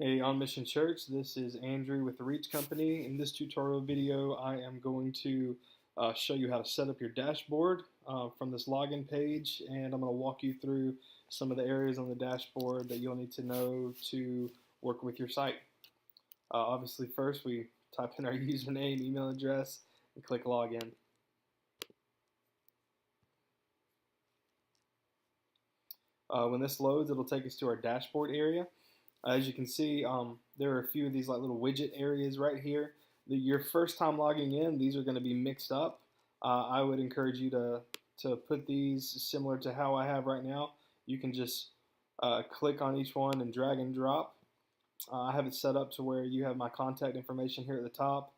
Hey, on Mission Church, this is Andrew with the Reach Company. In this tutorial video, I am going to show you how to set up your dashboard from this login page, and I'm going to walk you through some of the areas on the dashboard that you'll need to know to work with your site. Obviously, first we type in our username, email address, and click Login. When this loads, it'll take us to our dashboard area. As you can see, there are a few of these like little widget areas right here. Your first time logging in, these are going to be mixed up. I would encourage you to put these similar to how I have right now. You can just click on each one and drag and drop. I have it set up to where you have my contact information here at the top.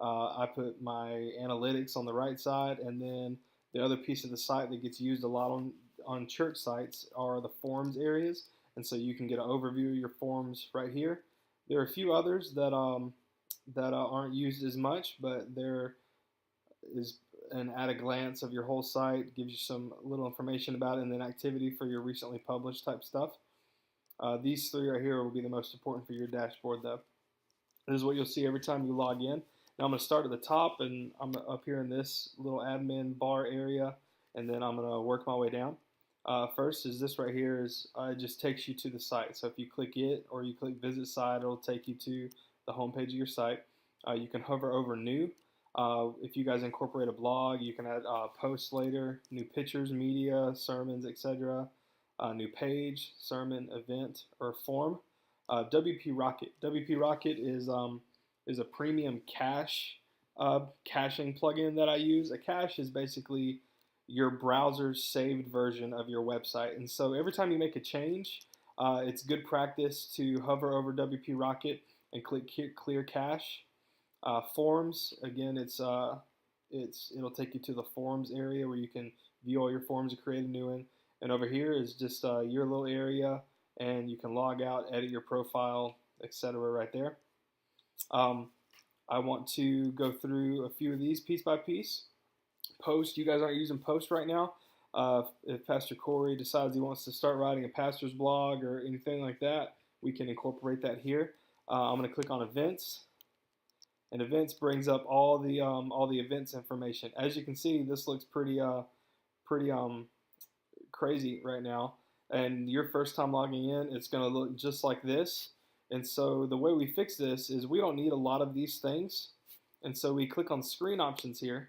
I put my analytics on the right side, and then the other piece of the site that gets used a lot on church sites are the forms areas. And so you can get an overview of your forms right here. There are a few others that aren't used as much, but there is an at a glance of your whole site, gives you some little information about it, and then activity for your recently published type stuff. These three right here will be the most important for your dashboard though. This is what you'll see every time you log in. Now I'm going to start at the top, and I'm up here in this little admin bar area, and then I'm going to work my way down. First is this right here is it just takes you to the site. So if you click it or you click visit site, it'll take you to the home page of your site. You can hover over new. If you guys incorporate a blog, you can add posts later, new pictures, media, sermons, etc. New page, sermon, event, or form. WP Rocket. WP Rocket is a premium cache caching plugin that I use. A cache is basically your browser's saved version of your website. And so every time you make a change, it's good practice to hover over WP Rocket and click Clear Cache. Forms, again, it'll take you to the forms area where you can view all your forms and create a new one. And over here is just your little area, and you can log out, edit your profile, etc. right there. I want to go through a few of these piece by piece. Post, you guys aren't using Post right now. If Pastor Corey decides he wants to start writing a pastor's blog or anything like that, we can incorporate that here. I'm going to click on Events, and Events brings up all the events information. As you can see, this looks pretty crazy right now. And your first time logging in, it's going to look just like this. And so the way we fix this is we don't need a lot of these things. And so we click on Screen Options here.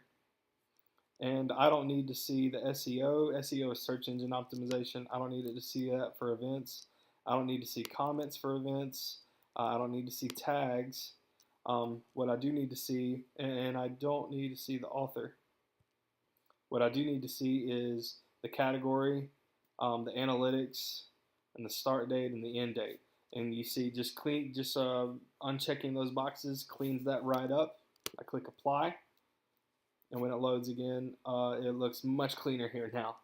And I don't need to see the SEO. SEO is search engine optimization. I don't need it to see that for events. I don't need to see comments for events. I don't need to see tags. What I do need to see, and I don't need to see the author. What I do need to see is the category, the analytics, and the start date and the end date. And you see, just unchecking those boxes cleans that right up. I click Apply. And when it loads again, it looks much cleaner here now.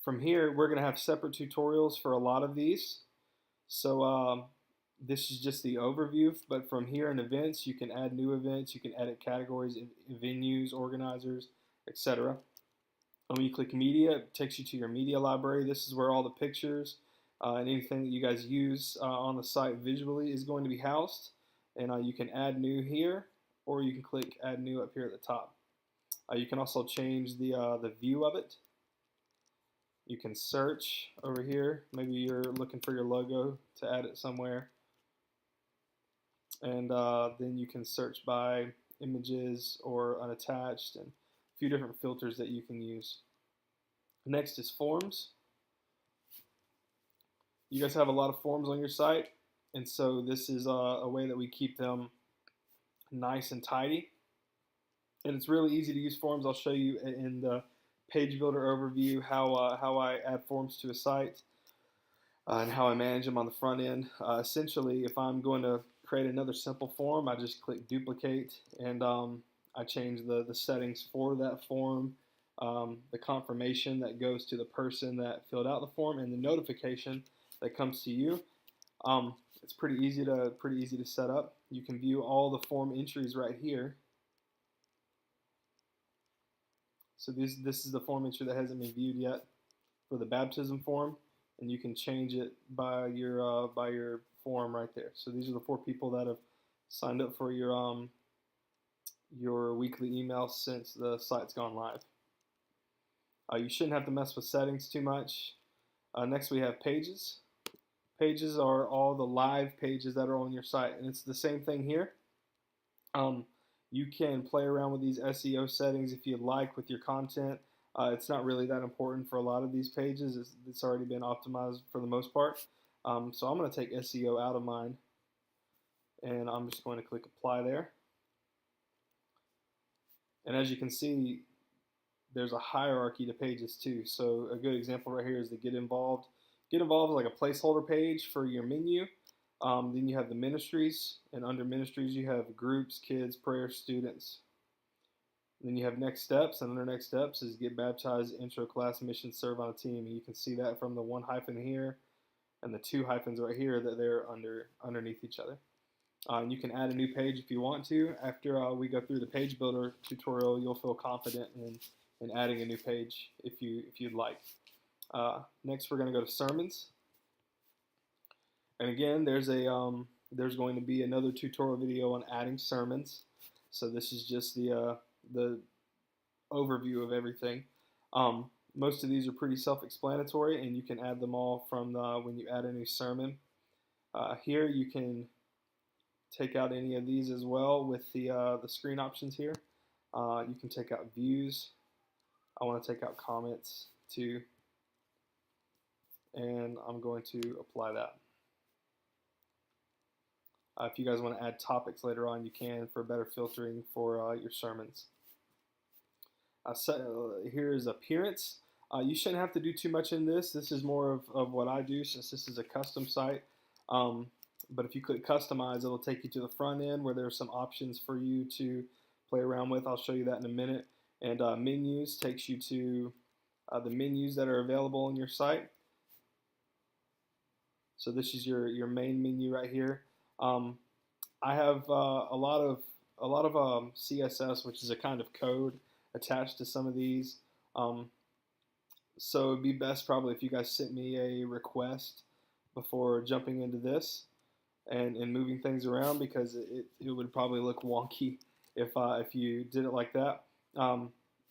From here, we're going to have separate tutorials for a lot of these. So this is just the overview. But from here in events, you can add new events. You can edit categories, venues, organizers, etc. And when you click media, it takes you to your media library. This is where all the pictures and anything that you guys use on the site visually is going to be housed. And you can add new here, or you can click Add New up here at the top. You can also change the view of it. You can search over here. Maybe you're looking for your logo to add it somewhere. And then you can search by images or unattached, and a few different filters that you can use. Next is forms. You guys have a lot of forms on your site, and so this is a way that we keep them nice and tidy. And it's really easy to use forms. I'll show you in the page builder overview how I add forms to a site and how I manage them on the front end. Essentially, if I'm going to create another simple form, I just click duplicate, and I change the settings for that form, the confirmation that goes to the person that filled out the form, and the notification that comes to you. It's pretty easy to set up. You can view all the form entries right here. So this is the form entry that hasn't been viewed yet for the baptism form. and you can change it by your form right there. So these are the 4 people that have signed up for your weekly email since the site's gone live. You shouldn't have to mess with settings too much. Next we have pages. Pages are all the live pages that are on your site, and it's the same thing here. You can play around with these SEO settings if you like with your content. It's not really that important for a lot of these pages. It's already been optimized for the most part. So I'm going to take SEO out of mine, and I'm just going to click apply there. And as you can see, there's a hierarchy to pages too. So a good example right here is the Get Involved. Get Involved is like a placeholder page for your menu. Then you have the ministries, and under ministries you have groups, kids, prayer, students. Then you have next steps, and under next steps is get baptized, intro class, mission, serve on a team. And you can see that from the 1 hyphen here and the 2 hyphens right here that they're underneath each other. And you can add a new page if you want to. After we go through the page builder tutorial, you'll feel confident in adding a new page if you'd like. Next, we're going to go to sermons. And again, there's going to be another tutorial video on adding sermons. So this is just the overview of everything. Most of these are pretty self-explanatory, and you can add them all from when you add a new sermon. Here you can take out any of these as well with the screen options here. You can take out views. I want to take out comments too, and I'm going to apply that. If you guys want to add topics later on, you can for better filtering for your sermons. Here is appearance. You shouldn't have to do too much in this. This is more of what I do since this is a custom site. But if you click customize, it'll take you to the front end where there's some options for you to play around with. I'll show you that in a minute. And menus takes you to the menus that are available on your site. So this is your main menu right here. I have a lot of CSS, which is a kind of code attached to some of these. So it'd be best probably if you guys sent me a request before jumping into this and moving things around, because it would probably look wonky if you did it like that.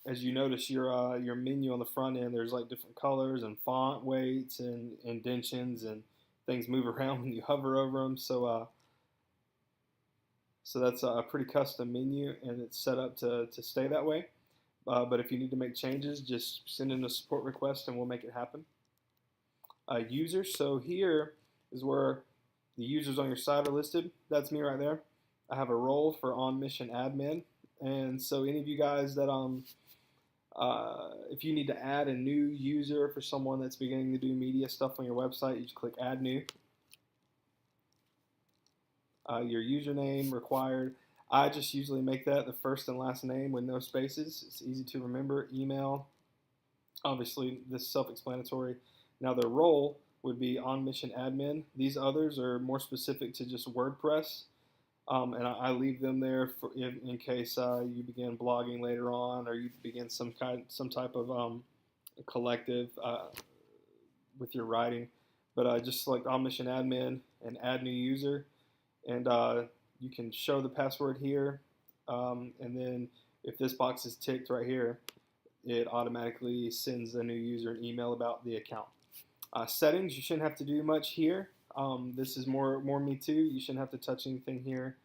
As you notice, your menu on the front end, there's like different colors and font weights and indentions, and things move around when you hover over them. So that's a pretty custom menu, and it's set up to stay that way. But if you need to make changes, just send in a support request and we'll make it happen. Users, so here is where the users on your site are listed. That's me right there. I have a role for on mission admin, and so any of you guys that if you need to add a new user for someone that's beginning to do media stuff on your website, you just click add new. Your username required. I just usually make that the first and last name with no spaces. It's easy to remember. Email, obviously this is self-explanatory. Now their role would be on mission admin. These others are more specific to just WordPress, and I leave them there for in case you begin blogging later on, or you begin some type of collective with your writing. But just select on mission admin and add new user, and you can show the password here, and then if this box is ticked right here, it automatically sends a new user an email about the account. Settings, you shouldn't have to do much here. This is more me too. You shouldn't have to touch anything here.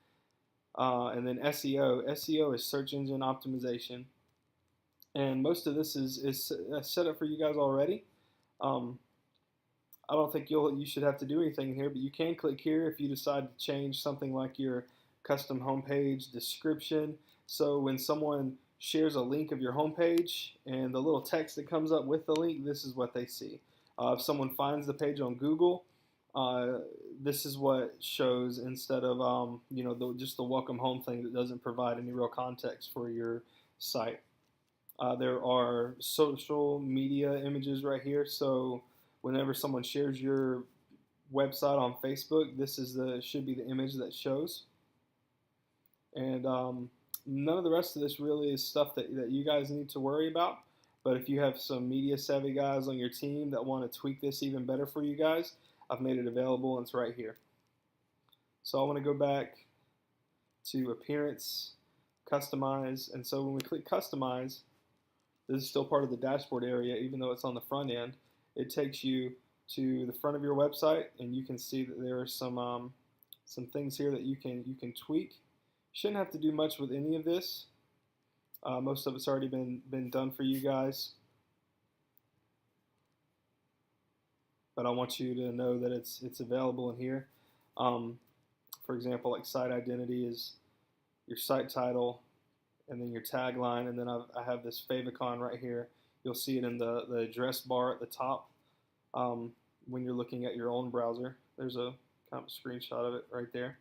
And then SEO. SEO is search engine optimization, and most of this is set up for you guys already. I don't think you should have to do anything here, but you can click here if you decide to change something like your custom homepage description. So when someone shares a link of your homepage and the little text that comes up with the link, this is what they see. If someone finds the page on Google, this is what shows instead of just the welcome home thing that doesn't provide any real context for your site. There are social media images right here. So whenever someone shares your website on Facebook, this is should be the image that shows. And none of the rest of this really is stuff that you guys need to worry about. But if you have some media savvy guys on your team that want to tweak this even better for you guys, I've made it available and it's right here. So I want to go back to Appearance, Customize, and so when we click Customize, this is still part of the dashboard area even though it's on the front end. It takes you to the front of your website and you can see that there are some things here that you can tweak. Shouldn't have to do much with any of this. Most of it's already been done for you guys. But I want you to know that it's available in here. For example, like site identity is your site title, and then your tagline, and then I have this favicon right here. You'll see it in the address bar at the top when you're looking at your own browser. There's a kind of screenshot of it right there.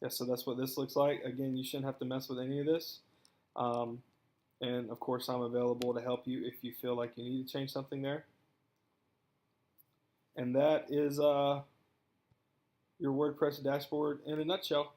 Yeah, so that's what this looks like. Again, you shouldn't have to mess with any of this. And of course, I'm available to help you if you feel like you need to change something there. And that is your WordPress dashboard in a nutshell.